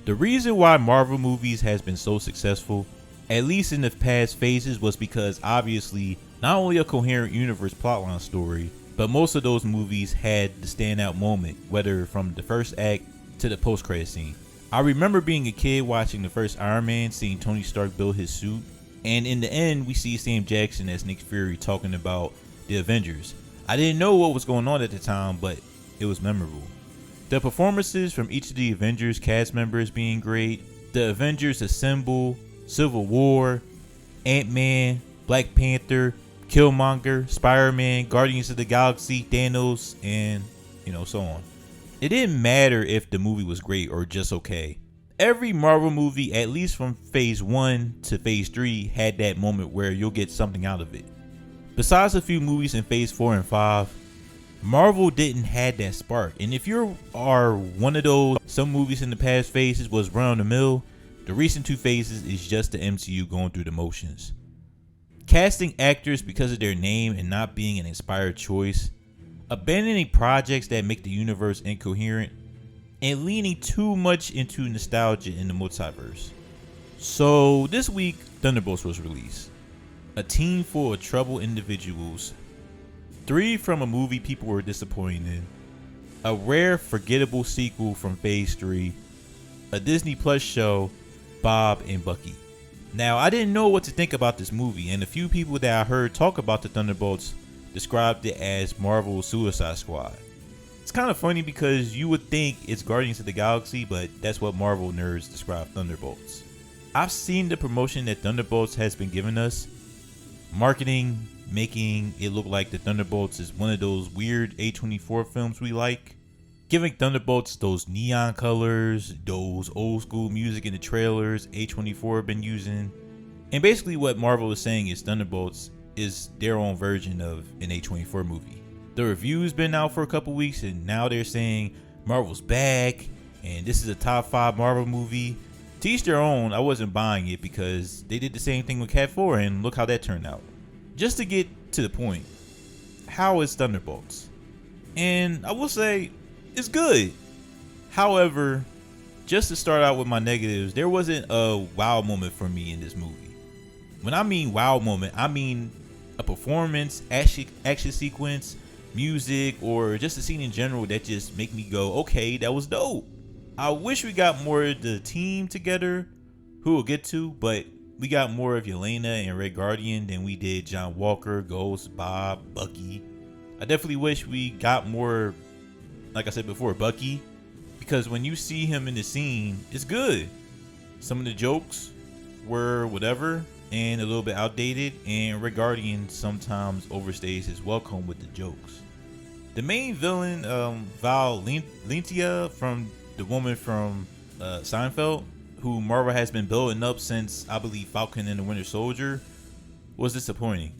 The reason why Marvel movies has been so successful, at least in the past phases, was because obviously not only a coherent universe plotline story, but most of those movies had the standout moment, whether from the first act to the post-credit scene. I remember being a kid watching the first Iron Man, seeing Tony Stark build his suit, and in the end we see Sam Jackson as Nick Fury talking about the Avengers. I didn't know what was going on at the time, but it was memorable. The performances from each of the Avengers cast members being great, the Avengers Assemble, Civil War, Ant-Man, Black Panther, Killmonger, Spider-Man, Guardians of the Galaxy, Thanos, and so on. It didn't matter if the movie was great or just okay. Every Marvel movie, at least from phase 1 to phase 3, had that moment where you'll get something out of it. Besides a few movies in phase 4 and 5, Marvel didn't have that spark. And if you are one of those, some movies in the past phases was run of the mill, the recent 2 phases is just the MCU going through the motions. Casting actors because of their name and not being an inspired choice, abandoning projects that make the universe incoherent, and leaning too much into nostalgia in the multiverse. So this week, Thunderbolts was released. A team full of troubled individuals, 3 from a movie people were disappointed in, a rare forgettable sequel from phase 3, a Disney Plus show, Bob and Bucky. Now, I didn't know what to think about this movie, and a few people that I heard talk about the Thunderbolts described it as Marvel's Suicide Squad. It's kind of funny because you would think it's Guardians of the Galaxy, but that's what Marvel nerds describe Thunderbolts. I've seen the promotion that Thunderbolts has been giving us, marketing, making it look like the Thunderbolts is one of those weird A24 films we like, giving Thunderbolts those neon colors, those old school music in the trailers A24 have been using. And basically what Marvel is saying is Thunderbolts is their own version of an A24 movie. The review's been out for a couple weeks and now they're saying Marvel's back and this is a top 5 Marvel movie. To each their own. I wasn't buying it because they did the same thing with Cat 4 and look how that turned out. Just to get to the point, how is Thunderbolts? And I will say it's good. However, just to start out with my negatives, there wasn't a wow moment for me in this movie. When I mean wow moment, I mean a performance, action sequence, music, or just a scene in general that just make me go, okay, that was dope. I wish we got more of the team together, who we'll get to, but we got more of Yelena and Red Guardian than we did John Walker, Ghost, Bob, Bucky. I definitely wish we got more, like I said before, Bucky, because when you see him in the scene, it's good. Some of the jokes were whatever and a little bit outdated, and Red Guardian sometimes overstays his welcome with the jokes. The main villain, Val Lentia, from the woman from Seinfeld, who Marvel has been building up since, I believe, Falcon and the Winter Soldier, was disappointing.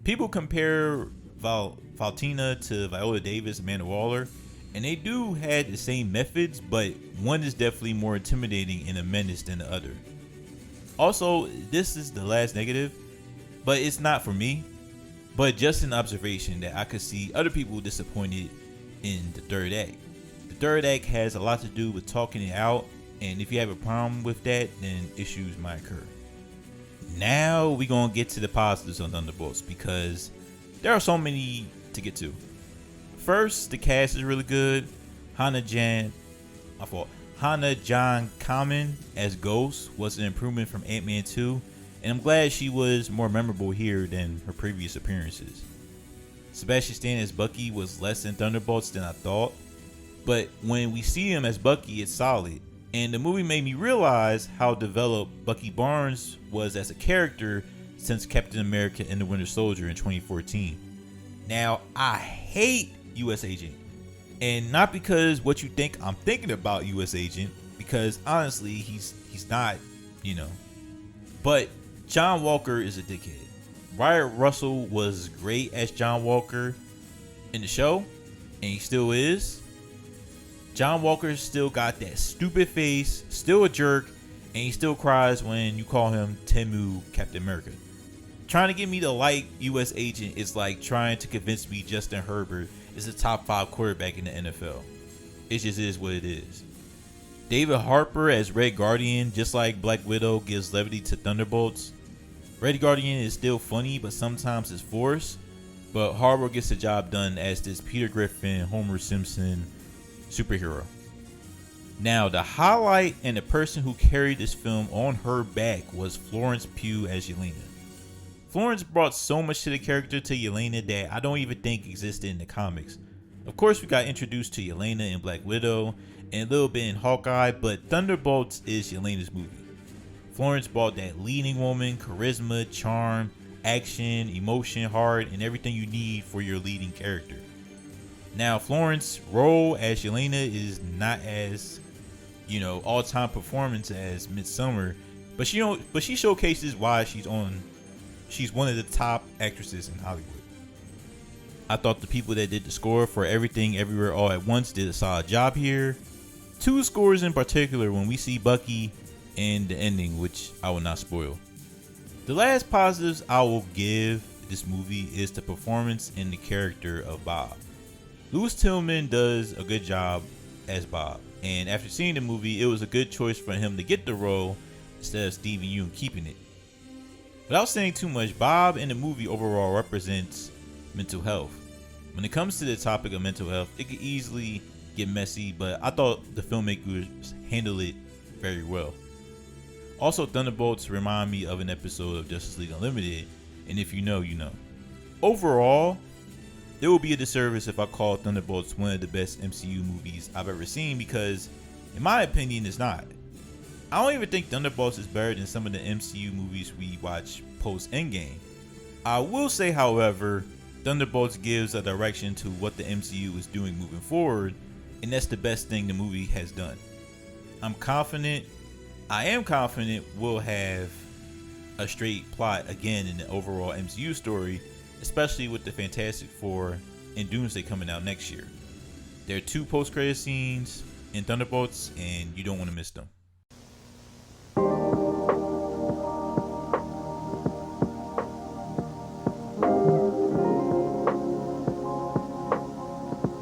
People compare Valentina to Viola Davis and Amanda Waller, and they do have the same methods, but one is definitely more intimidating and a menace than the other. Also, this is the last negative, but it's not for me, but just an observation that I could see other people disappointed in the third act. The third act has a lot to do with talking it out, and if you have a problem with that, then issues might occur. Now we gonna get to the positives on Thunderbolts because there are so many to get to. First, the cast is really good. Hannah John Kamen as Ghost was an improvement from Ant-Man 2, and I'm glad she was more memorable here than her previous appearances. Sebastian Stan as Bucky was less in Thunderbolts than I thought, but when we see him as Bucky, it's solid. And the movie made me realize how developed Bucky Barnes was as a character since Captain America and the Winter Soldier in 2014. Now, I hate U.S. Agent. And not because what you think I'm thinking about U.S. Agent, because honestly, he's not, But John Walker is a dickhead. Wyatt Russell was great as John Walker in the show, and he still is. John Walker still got that stupid face, still a jerk, and he still cries when you call him Temu Captain America. Trying to get me to like U.S. Agent is like trying to convince me Justin Herbert is a top 5 quarterback in the NFL. It just is what it is. David Harper as Red Guardian, just like Black Widow gives levity to Thunderbolts. Red Guardian is still funny, but sometimes it's forced. But Harper gets the job done as this Peter Griffin, Homer Simpson superhero. Now, the highlight and the person who carried this film on her back was Florence Pugh as Yelena. Florence brought so much to the character to Yelena that I don't even think existed in the comics. Of course, we got introduced to Yelena in Black Widow and a little bit in Hawkeye, but Thunderbolts is Yelena's movie. Florence brought that leading woman, charisma, charm, action, emotion, heart, and everything you need for your leading character. Now, Florence's role as Yelena is not as, all-time performance as Midsummer, but she showcases why she's one of the top actresses in Hollywood. I thought the people that did the score for Everything Everywhere All at Once did a solid job here. 2 scores in particular when we see Bucky and the ending, which I will not spoil. The last positives I will give this movie is the performance and the character of Bob. Louis Tillman does a good job as Bob, and after seeing the movie, it was a good choice for him to get the role instead of Steven Yeun keeping it. Without saying too much, Bob in the movie overall represents mental health. When it comes to the topic of mental health, it could easily get messy, but I thought the filmmakers handled it very well. Also, Thunderbolts remind me of an episode of Justice League Unlimited, and if you know, you know. Overall, it would be a disservice if I called Thunderbolts one of the best MCU movies I've ever seen, because in my opinion, it's not. I don't even think Thunderbolts is better than some of the MCU movies we watch post Endgame. I will say, however, Thunderbolts gives a direction to what the MCU is doing moving forward, and that's the best thing the movie has done. I am confident we'll have a straight plot again in the overall MCU story, especially with the Fantastic Four and Doomsday coming out next year. There are 2 post-credit scenes in Thunderbolts, and you don't want to miss them.